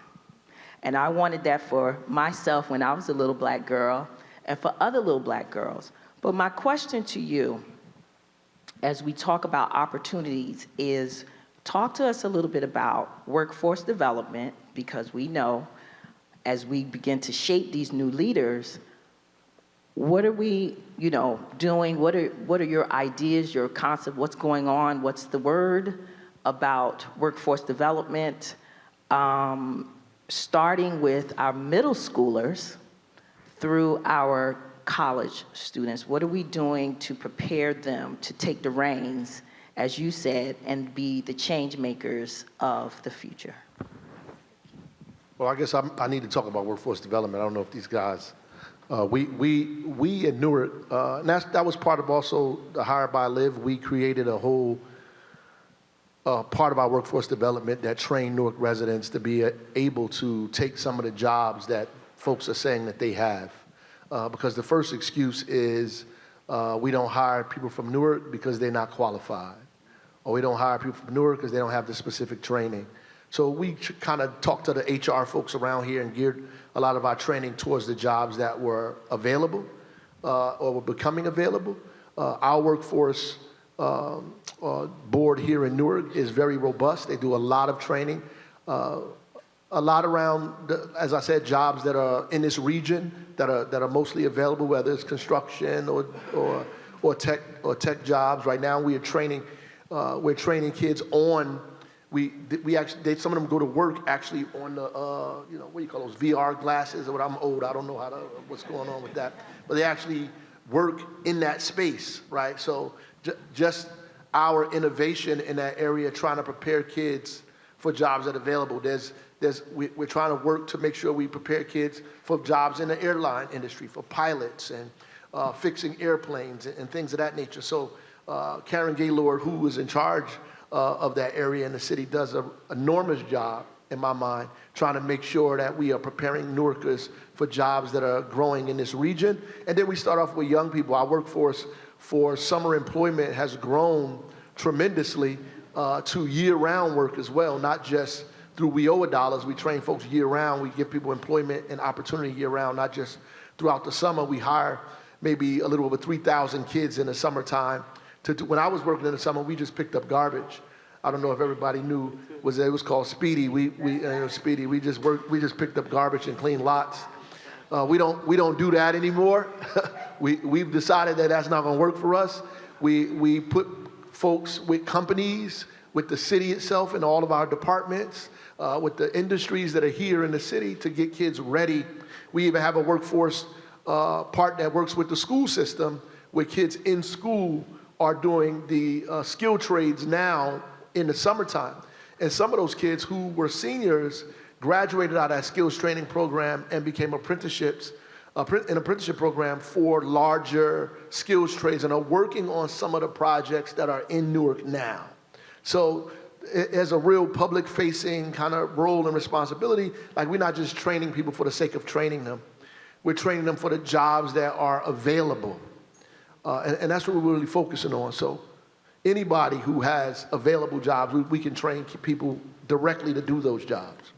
And I wanted that for myself when I was a little black girl, and for other little black girls. But my question to you, as we talk about opportunities, is talk to us a little bit about workforce development, because we know as we begin to shape these new leaders, what are we, doing? What are your ideas, your concept? What's going on? What's the word about workforce development? Starting with our middle schoolers through our college students. What are we doing to prepare them to take the reins, as you said, and be the change makers of the future? Well, I guess I need to talk about workforce development. I don't know if these guys, we at Newark, and that was part of also the Hire by Live. We created a whole part of our workforce development that trained Newark residents to be able to take some of the jobs that folks are saying that they have. Because the first excuse is we don't hire people from Newark because they're not qualified. Or we don't hire people from Newark because they don't have the specific training. So we kind of talked to the HR folks around here and geared a lot of our training towards the jobs that were available or were becoming available. Our workforce board here in Newark is very robust. They do a lot of training, a lot around, as I said, jobs that are in this region that are mostly available, whether it's construction or tech jobs. Right now, we're training kids on. We actually some of them go to work actually on the what do you call those VR glasses? Or I'm old, I don't know what's going on with that, but they actually work in that space, right? So just our innovation in that area, trying to prepare kids for jobs that are available. We're trying to work to make sure we prepare kids for jobs in the airline industry, for pilots and fixing airplanes and things of that nature. So Karen Gaylord, who is in charge of that area in the city, does an enormous job, in my mind, trying to make sure that we are preparing Newarkers for jobs that are growing in this region. And then we start off with young people. Our workforce for summer employment has grown tremendously to year-round work as well, not just through WIOA dollars. We train folks year-round. We give people employment and opportunity year-round, not just throughout the summer. We hire maybe a little over 3,000 kids in the summertime. When I was working in the summer, we just picked up garbage. I don't know if everybody knew, it was called Speedy. Speedy. We just picked up garbage and cleaned lots. We don't do that anymore. We've decided that that's not going to work for us. We put folks with companies, with the city itself and all of our departments, with the industries that are here in the city to get kids ready. We even have a workforce part that works with the school system, where kids in school are doing the skill trades now in the summertime. And some of those kids who were seniors graduated out of that skills training program and became apprenticeships, an apprenticeship program for larger skills trades, and are working on some of the projects that are in Newark now. So it has a real public-facing kind of role and responsibility. Like, we're not just training people for the sake of training them. We're training them for the jobs that are available. And that's what we're really focusing on. So anybody who has available jobs, we can train people directly to do those jobs.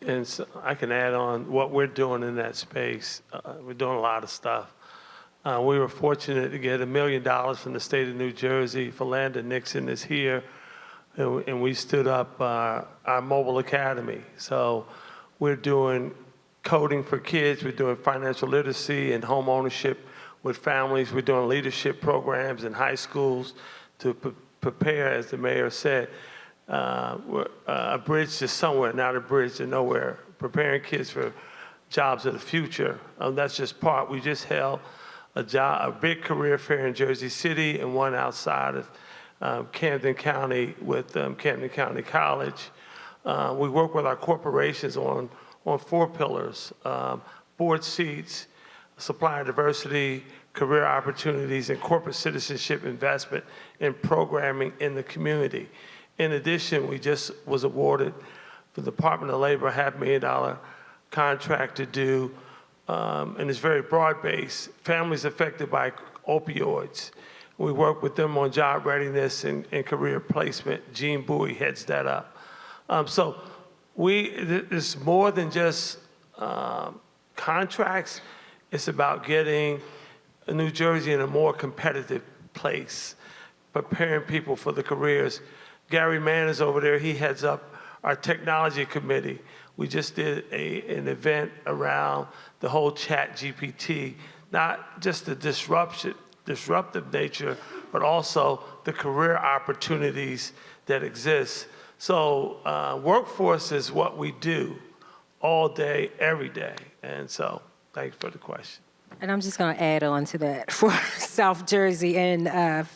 And so I can add on what we're doing in that space. We're doing a lot of stuff. We were fortunate to get $1 million from the state of New Jersey. Philanda Nixon is here, and we stood up our mobile academy. So we're doing coding for kids. We're doing financial literacy and home ownership with families. We're doing leadership programs in high schools to prepare, as the mayor said, a bridge to somewhere, not a bridge to nowhere, preparing kids for jobs of the future. That's just part. We just held a big career fair in Jersey City and one outside of Camden County with Camden County College. We work with our corporations on 4 pillars: board seats, supplier diversity, career opportunities, and corporate citizenship investment in programming in the community. In addition, we just was awarded for the Department of Labor a $500,000 contract to do, and it's very broad-based, families affected by opioids. We work with them on job readiness and career placement. Gene Bowie heads that up. So it's more than just contracts. It's about getting New Jersey in a more competitive place, preparing people for the careers. Gary Mann is over there. He heads up our technology committee. We just did an event around the whole Chat GPT, not just the disruptive nature, but also the career opportunities that exist. So workforce is what we do all day, every day. And so thanks for the question. And I'm just going to add on to that for South Jersey and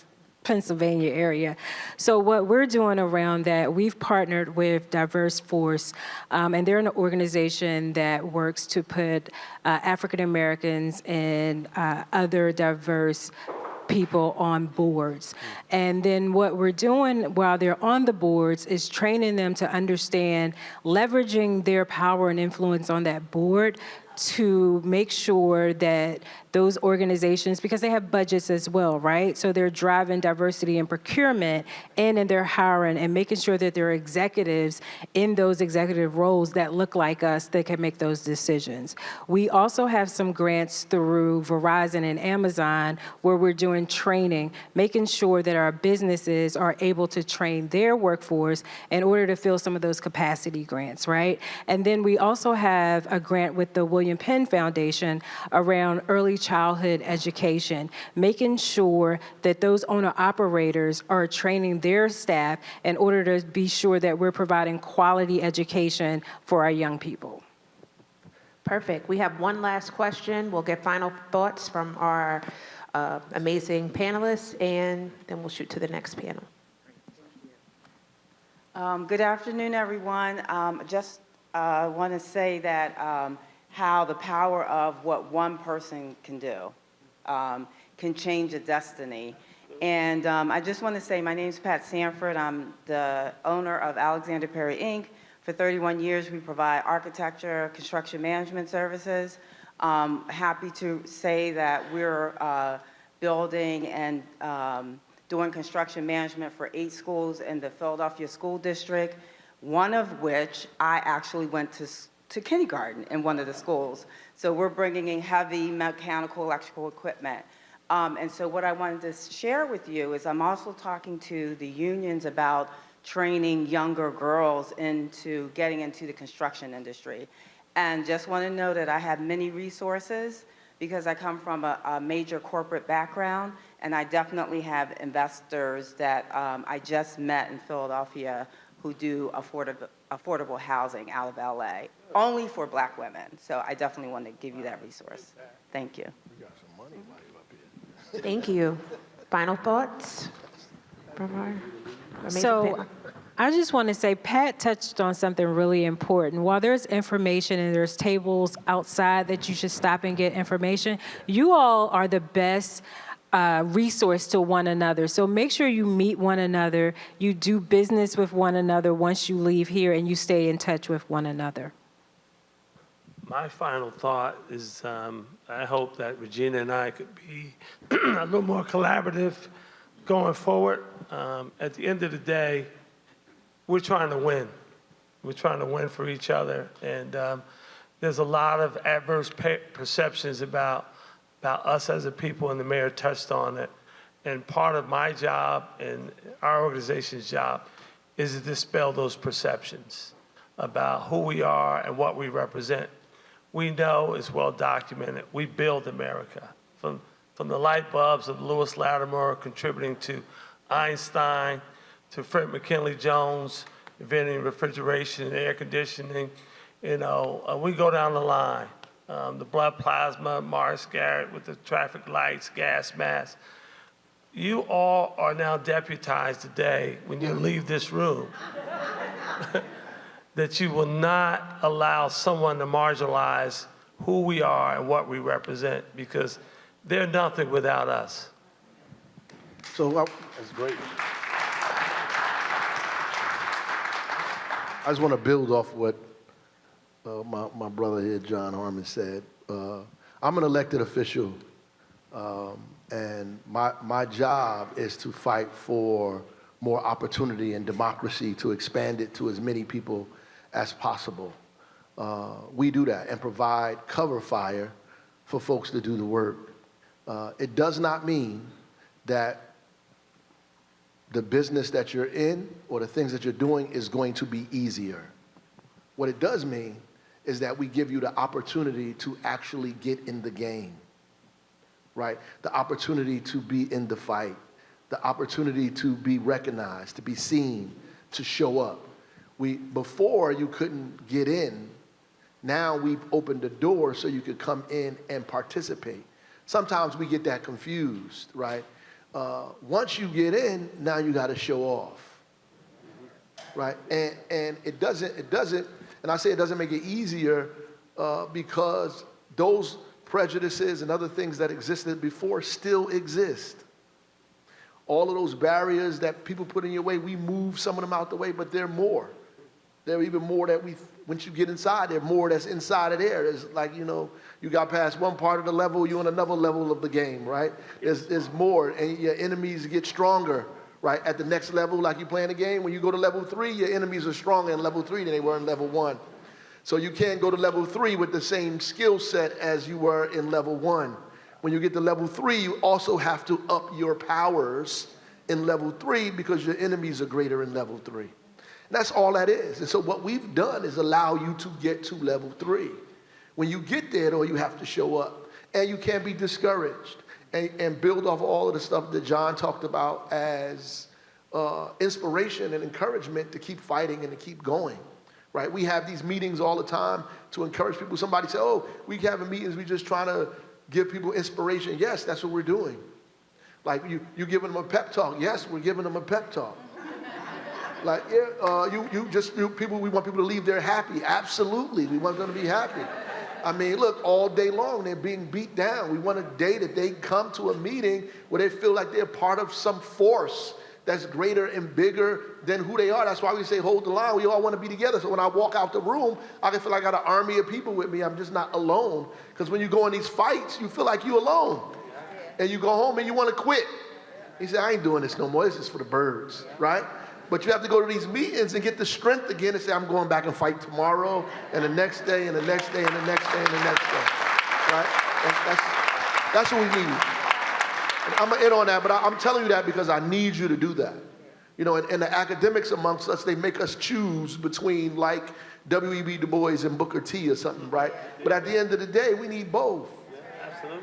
Pennsylvania area. So what we're doing around that, we've partnered with Diverse Force, and they're an organization that works to put African Americans and other diverse people on boards. And then what we're doing while they're on the boards is training them to understand leveraging their power and influence on that board to make sure that those organizations, because they have budgets as well, right? So they're driving diversity in procurement and they're hiring and making sure that there are executives in those executive roles that look like us that can make those decisions. We also have some grants through Verizon and Amazon where we're doing training, making sure that our businesses are able to train their workforce in order to fill some of those capacity grants, right? And then we also have a grant with the William Penn Foundation around early childhood education, making sure that those owner-operators are training their staff in order to be sure that we're providing quality education for our young people. Perfect. We have one last question. We'll get final thoughts from our amazing panelists, and then we'll shoot to the next panel. Good afternoon, everyone. Just want to say that how the power of what one person can do can change a destiny. And I just want to say my name is Pat Sanford. I'm the owner of Alexander Perry, Inc. For 31 years, we provide architecture, construction management services. Happy to say that we're building and doing construction management for 8 schools in the Philadelphia School District, one of which I actually went to kindergarten in one of the schools. So we're bringing in heavy mechanical, electrical equipment. And so what I wanted to share with you is I'm also talking to the unions about training younger girls into getting into the construction industry. And just want to know that I have many resources because I come from a major corporate background, and I definitely have investors that I just met in Philadelphia who do affordable housing out of LA, only for Black women. So I definitely want to give you that resource. Thank you. Thank you. Final thoughts from our amazing panel? I just want to say Pat touched on something really important. While there's information and there's tables outside that you should stop and get information, you all are the best resource to one another. So make sure you meet one another, you do business with one another once you leave here, and you stay in touch with one another. My final thought is I hope that Regina and I could be a little more collaborative going forward. At the end of the day, we're trying to win. We're trying to win for each other. And there's a lot of adverse perceptions about us as a people, and the mayor touched on it. And part of my job and our organization's job is to dispel those perceptions about who we are and what we represent. We know, it's well documented, we build America. From the light bulbs of Lewis Latimer contributing to Einstein, to Fred McKinley Jones, inventing refrigeration and air conditioning. You know, we go down the line. The blood plasma, Morris Garrett with the traffic lights, gas masks. You all are now deputized today when you leave this room that you will not allow someone to marginalize who we are and what we represent, because they're nothing without us. So that's great. I just want to build off what my brother here, John Harmon, said. I'm an elected official And my job is to fight for more opportunity and democracy, to expand it to as many people as possible. We do that and provide cover fire for folks to do the work. It does not mean that the business that you're in or the things that you're doing is going to be easier. What it does mean is that we give you the opportunity to actually get in the game, right? The opportunity to be in the fight, the opportunity to be recognized, to be seen, to show up. Before you couldn't get in, now we've opened the door so you could come in and participate. Sometimes we get that confused, right? Once you get in, now you got to show off, right? And it doesn't, and I say it doesn't make it easier because those prejudices and other things that existed before still exist. All of those barriers that people put in your way, we move some of them out the way, but there are more. There are even more that once you get inside, there are more that's inside of there. It's like, you got past one part of the level, you're on another level of the game, right? There's more, and your enemies get stronger, right? At the next level, like you playing a game, when you go to level 3, your enemies are stronger in level 3 than they were in level 1. So you can't go to level 3 with the same skill set as you were in level 1. When you get to level 3, you also have to up your powers in level 3 because your enemies are greater in level 3. And that's all that is. And so what we've done is allow you to get to level 3. When you get there, though, you have to show up. And you can't be discouraged. And build off all of the stuff that John talked about as inspiration and encouragement to keep fighting and to keep going. Right? We have these meetings all the time to encourage people. Somebody say, oh, we having meetings, we're just trying to give people inspiration. Yes, that's what we're doing. Like you giving them a pep talk. Yes, we're giving them a pep talk. Like, people, we want people to leave there happy. Absolutely, we want them to be happy. I mean, look, all day long they're being beat down. We want a day that they come to a meeting where they feel like they're part of some force that's greater and bigger than who they are. That's why we say hold the line. We all want to be together. So when I walk out the room, I can feel like I got an army of people with me. I'm just not alone. Because when you go in these fights, you feel like you're alone. And you go home and you want to quit. He said, I ain't doing this no more. This is for the birds, right? But you have to go to these meetings and get the strength again and say, I'm going back and fight tomorrow and the next day and the next day and the next day and the next day, right? That's what we need. And I'm going to end on that, but I'm telling you that because I need you to do that. And the academics amongst us, they make us choose between like W.E.B. Du Bois and Booker T or something, right? But at the end of the day, we need both.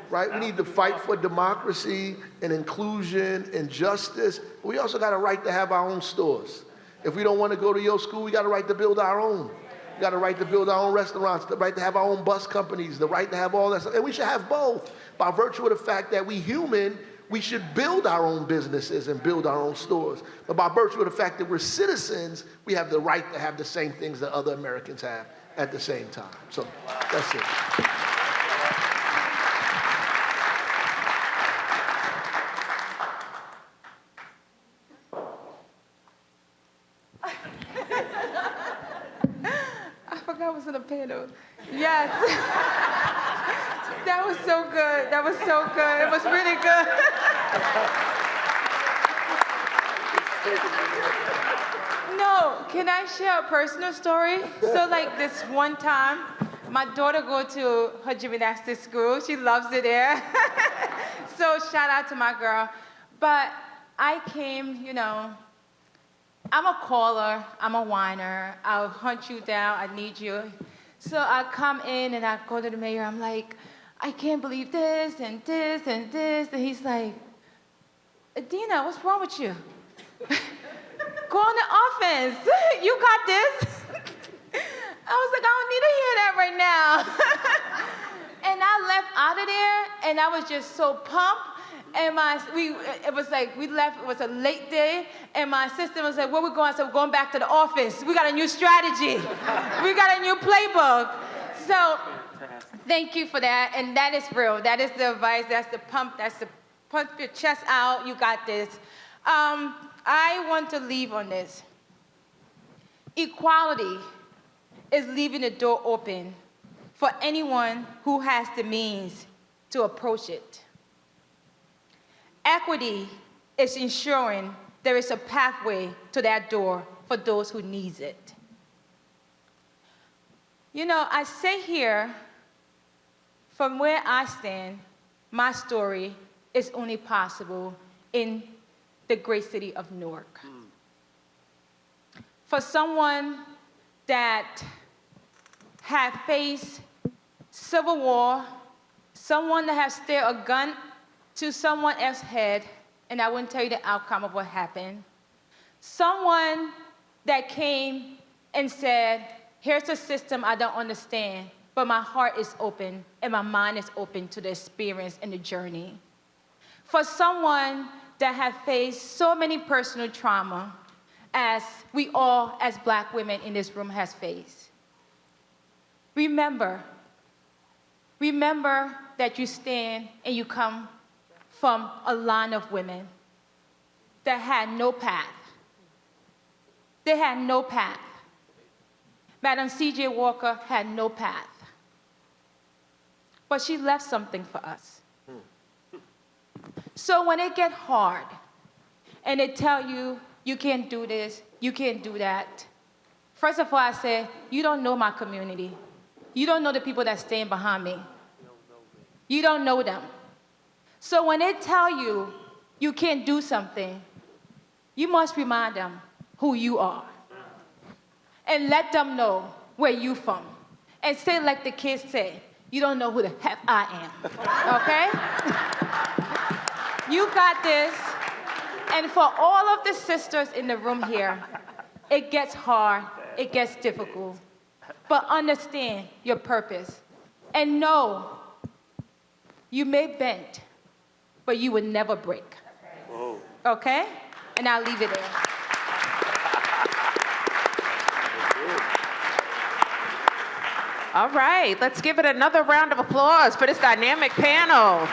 Right? We need to fight for democracy and inclusion and justice. We also got a right to have our own stores. If we don't want to go to your school, we got a right to build our own. We got a right to build our own restaurants, the right to have our own bus companies, the right to have all that stuff. And we should have both. By virtue of the fact that we should build our own businesses and build our own stores. But by virtue of the fact that we're citizens, we have the right to have the same things that other Americans have at the same time. So that's it. I was in a panel. Yes. That was so good. That was so good. It was really good. No, can I share a personal story? So like this one time, my daughter go to her gymnastics school. She loves it there. So shout out to my girl. But I came, I'm a caller, I'm a whiner, I'll hunt you down, I need you. So I come in and I go to the mayor, I'm like, I can't believe this and this and this. And he's like, Adina, what's wrong with you? Go on the offense, you got this. I was like, I don't need to hear that right now. And I left out of there and I was just so pumped. And it was like, we left, it was a late day, and my assistant was like, where we going? I said, we're going back to the office. We got a new strategy. We got a new playbook. So thank you for that, and that is real. That is the advice, that's the pump your chest out, you got this. I want to leave on this. Equality is leaving the door open for anyone who has the means to approach it. Equity is ensuring there is a pathway to that door for those who needs it. You know, I say here, from where I stand, my story is only possible in the great city of Newark. For someone that had faced civil war, someone that has steered a gun to someone else's head, and I wouldn't tell you the outcome of what happened. Someone that came and said, here's a system I don't understand, but my heart is open and my mind is open to the experience and the journey. For someone that has faced so many personal trauma, as we all, as Black women in this room, has faced. Remember that you stand and you come from a line of women that had no path. They had no path. Madam C.J. Walker had no path. But she left something for us. So when it gets hard and they tell you, you can't do this, you can't do that, first of all, I say, you don't know my community. You don't know the people that stand behind me. You don't know them. So when they tell you you can't do something, you must remind them who you are. And let them know where you from. And say like the kids say, you don't know who the heck I am, okay? You got this. And for all of the sisters in the room here, it gets hard, it gets difficult. But understand your purpose. And know you may bend, but you will never break. Whoa. Okay? And I'll leave it there. All right, let's give it another round of applause for this dynamic panel.